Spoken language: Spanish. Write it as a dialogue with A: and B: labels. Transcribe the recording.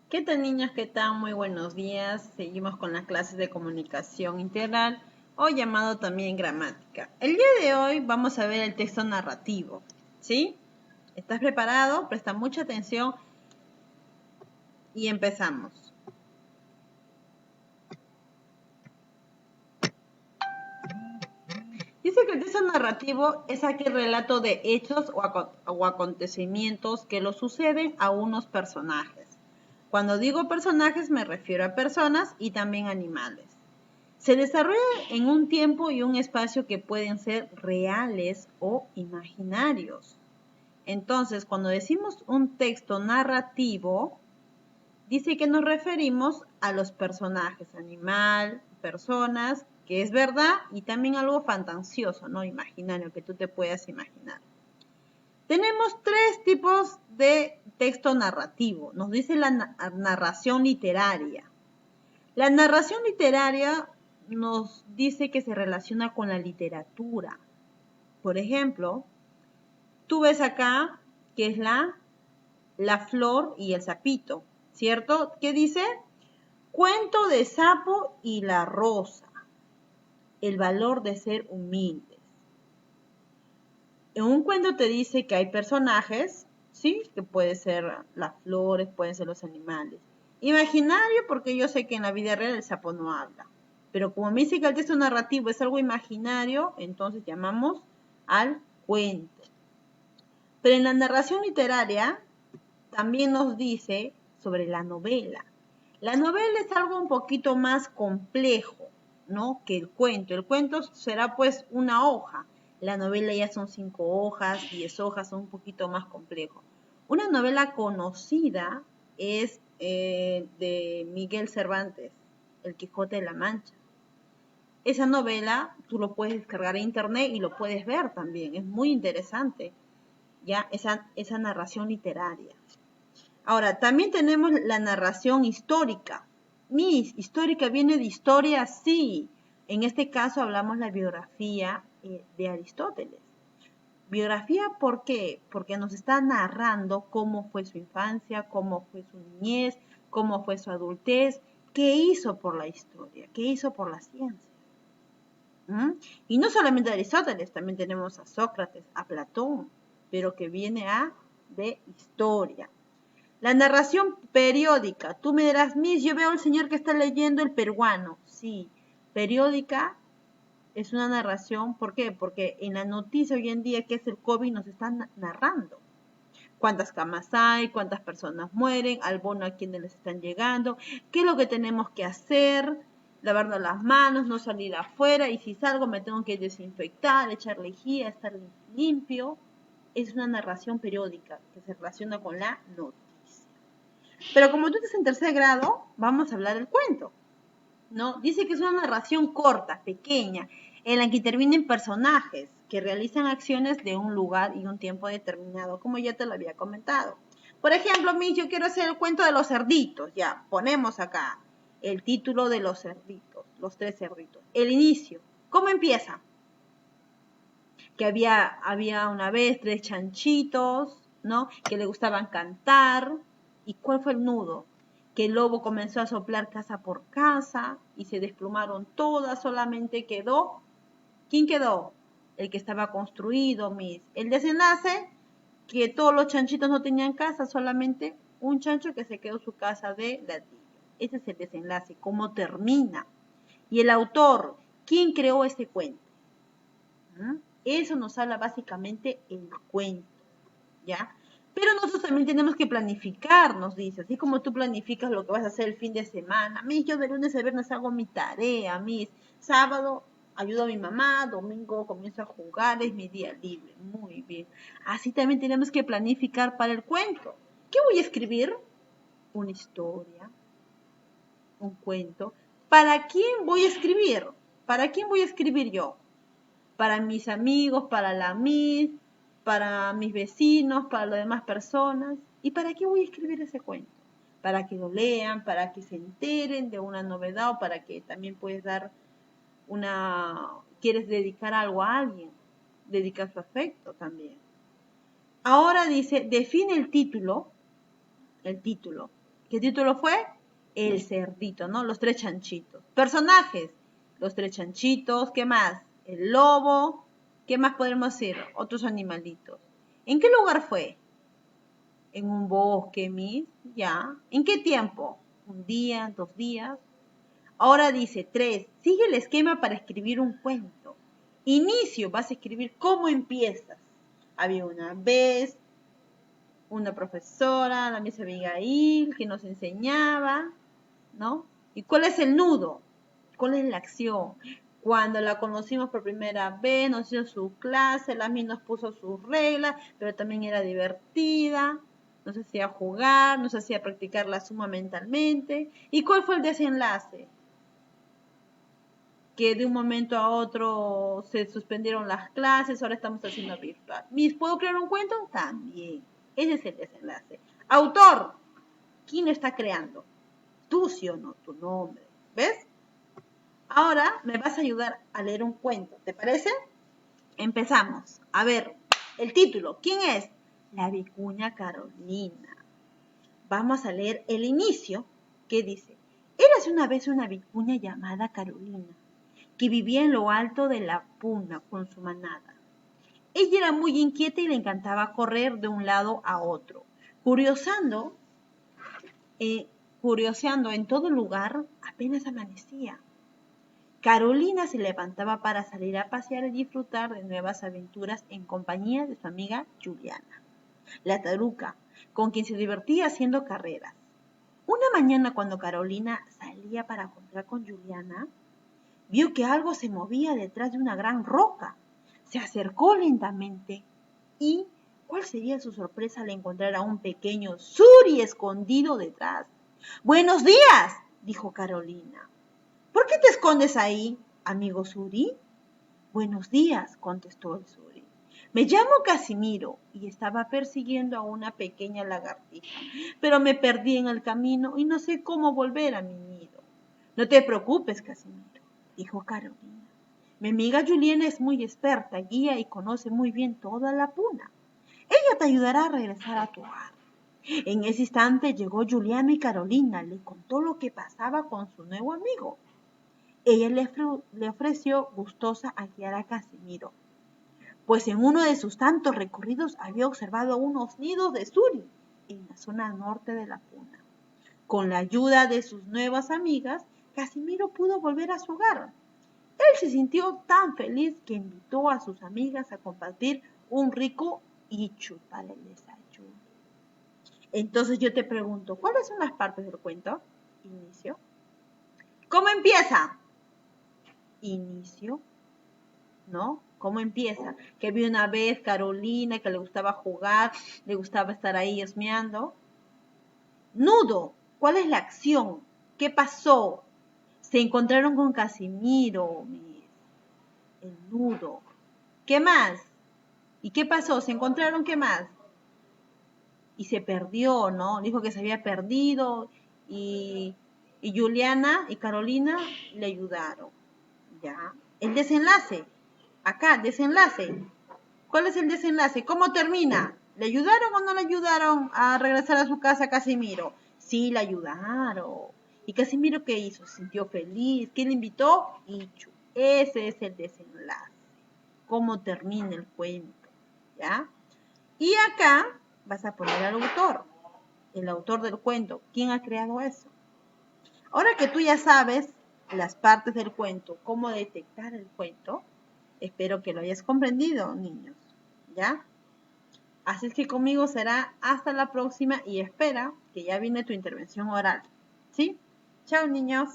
A: ¿Qué tal, niños? ¿Qué tal? Muy buenos días. Seguimos con las clases de comunicación integral o llamado también gramática. El día de hoy vamos a ver el texto narrativo, ¿sí? ¿Estás preparado? Presta mucha atención y empezamos. Dice que el texto narrativo es aquel relato de hechos o acontecimientos que lo suceden a unos personajes. Cuando digo personajes me refiero a personas y también animales. Se desarrolla en un tiempo y un espacio que pueden ser reales o imaginarios. Entonces, cuando decimos un texto narrativo, dice que nos referimos a los personajes, animal, personas, que es verdad, y también algo fantasioso, ¿no? Imaginario, que tú te puedas imaginar. Tenemos tres tipos de texto narrativo. Nos dice la narración literaria. La narración literaria nos dice que se relaciona con la literatura. Por ejemplo, tú ves acá que es la flor y el sapito, ¿cierto? ¿Qué dice? Cuento de sapo y la rosa, el valor de ser humildes. En un cuento te dice que hay personajes, ¿sí? Que puede ser las flores, pueden ser los animales. Imaginario, porque yo sé que en la vida real el sapo no habla. Pero como me dice que el texto narrativo es algo imaginario, entonces llamamos al cuento. Pero en la narración literaria también nos dice sobre la novela. La novela es algo un poquito más complejo, ¿no? Que el cuento. El cuento será pues una hoja. La novela ya son 5 hojas, 10 hojas, son un poquito más complejo. Una novela conocida es de Miguel Cervantes, El Quijote de la Mancha. Esa novela tú lo puedes descargar en internet y lo puedes ver también. Es muy interesante, ya, esa narración literaria. Ahora, también tenemos la narración histórica. Histórica viene de historia, sí. En este caso hablamos la biografía de Aristóteles. Biografía, ¿por qué? Porque nos está narrando cómo fue su infancia, cómo fue su niñez, cómo fue su adultez, qué hizo por la historia, qué hizo por la ciencia. ¿Mm? Y no solamente a Aristóteles, también tenemos a Sócrates, a Platón, pero que viene de historia. La narración periódica. Tú me dirás, Miss, yo veo al señor que está leyendo el peruano. Sí, periódica es una narración. ¿Por qué? Porque en la noticia hoy en día que es el COVID nos están narrando. Cuántas camas hay, cuántas personas mueren, al bono a quienes les están llegando, qué es lo que tenemos que hacer, lavarnos las manos, no salir afuera, y si salgo me tengo que desinfectar, echar lejía, estar limpio. Es una narración periódica que se relaciona con la noticia. Pero como tú estás en tercer grado, vamos a hablar del cuento, ¿no? Dice que es una narración corta, pequeña, en la que intervienen personajes que realizan acciones de un lugar y un tiempo determinado, como ya te lo había comentado. Por ejemplo, yo quiero hacer el cuento de los cerditos, ya, ponemos acá el título de los cerditos, los 3 cerditos. El inicio, ¿cómo empieza? Que había una vez 3 chanchitos, ¿no? Que le gustaban cantar. ¿Y cuál fue el nudo? Que el lobo comenzó a soplar casa por casa y se desplumaron todas, solamente quedó. ¿Quién quedó? El que estaba construido, Miss. El desenlace, que todos los chanchitos no tenían casa, solamente un chancho que se quedó su casa de ladrillo. Ese es el desenlace, cómo termina. Y el autor, ¿quién creó este cuento? ¿Mm? Eso nos habla básicamente el cuento, ¿ya? Pero nosotros también tenemos que planificar, nos dice, así como tú planificas lo que vas a hacer el fin de semana. Mis, yo de lunes a viernes hago mi tarea, mis, sábado ayudo a mi mamá, domingo comienzo a jugar, es mi día libre. Muy bien. Así también tenemos que planificar para el cuento. ¿Qué voy a escribir? Una historia, un cuento. ¿Para quién voy a escribir? ¿Para quién voy a escribir yo? Para mis amigos, para la Miss, para mis vecinos, para las demás personas. ¿Y para qué voy a escribir ese cuento? Para que lo lean, para que se enteren de una novedad o para que también puedes dar quieres dedicar algo a alguien, dedicar su afecto también. Ahora dice, define el título, ¿Qué título fue? El cerdito, ¿no? Los tres chanchitos. Personajes, los tres chanchitos, ¿qué más? El lobo, ¿qué más podemos decir? Otros animalitos. ¿En qué lugar fue? En un bosque, ¿ya? ¿En qué tiempo? ¿Un día, 2 días? Ahora dice 3. Sigue el esquema para escribir un cuento. Inicio, vas a escribir cómo empiezas. Había una vez una profesora, la Miss Abigail, que nos enseñaba, ¿no? ¿Y cuál es el nudo? ¿Cuál es la acción? Cuando la conocimos por primera vez, nos hizo su clase, la Miss nos puso sus reglas, pero también era divertida, nos hacía jugar, nos hacía practicar la suma mentalmente. ¿Y cuál fue el desenlace? Que de un momento a otro se suspendieron las clases, ahora estamos haciendo virtual. ¿Miss, puedo crear un cuento? También. Ese es el desenlace. Autor, ¿quién lo está creando? Tú, sí o no, tu nombre. ¿Ves? Ahora me vas a ayudar a leer un cuento, ¿te parece? Empezamos. A ver, el título, ¿quién es? La vicuña Carolina. Vamos a leer el inicio, que dice: érase una vez una vicuña llamada Carolina, que vivía en lo alto de la puna con su manada. Ella era muy inquieta y le encantaba correr de un lado a otro, curioseando en todo lugar apenas amanecía. Carolina se levantaba para salir a pasear y disfrutar de nuevas aventuras en compañía de su amiga Juliana, la taruca, con quien se divertía haciendo carreras. Una mañana, cuando Carolina salía para comprar con Juliana, vio que algo se movía detrás de una gran roca. Se acercó lentamente y, ¿cuál sería su sorpresa al encontrar a un pequeño Suri escondido detrás? ¡Buenos días!, dijo Carolina. ¿Por qué te escondes ahí, amigo Suri? Buenos días, contestó el Suri. Me llamo Casimiro y estaba persiguiendo a una pequeña lagartija, pero me perdí en el camino y no sé cómo volver a mi nido. No te preocupes, Casimiro, dijo Carolina. Mi amiga Juliana es muy experta, guía y conoce muy bien toda la puna. Ella te ayudará a regresar a tu hogar. En ese instante llegó Juliana y Carolina le contó lo que pasaba con su nuevo amigo. Ella le ofreció gustosa a guiar a Casimiro, pues en uno de sus tantos recorridos había observado unos nidos de suri en la zona norte de la puna. Con la ayuda de sus nuevas amigas, Casimiro pudo volver a su hogar. Él se sintió tan feliz que invitó a sus amigas a compartir un rico ichu para el desayuno. Entonces yo te pregunto, ¿cuáles son las partes del cuento? Inicio. ¿Cómo empieza? Inicio, ¿no? ¿Cómo empieza? Que vi una vez Carolina que le gustaba jugar, le gustaba estar ahí husmeando. Nudo, ¿cuál es la acción? ¿Qué pasó? Se encontraron con Casimiro, el nudo. ¿Qué más? ¿Y qué pasó? ¿Se encontraron qué más? Y se perdió, ¿no? Dijo que se había perdido y Juliana y Carolina le ayudaron, ¿ya? El desenlace, acá, desenlace. ¿Cuál es el desenlace? ¿Cómo termina? ¿Le ayudaron o no le ayudaron a regresar a su casa a Casimiro? Sí, le ayudaron. ¿Y Casimiro qué hizo? Se sintió feliz. ¿Quién le invitó? Ichu. Ese es el desenlace. ¿Cómo termina el cuento? ¿Ya? Y acá vas a poner al autor, el autor del cuento. ¿Quién ha creado eso? Ahora que tú ya sabes las partes del cuento, cómo detectar el cuento, espero que lo hayas comprendido, niños. ¿Ya? Así es que conmigo será hasta la próxima y espera que ya viene tu intervención oral. ¿Sí? Chao, niños.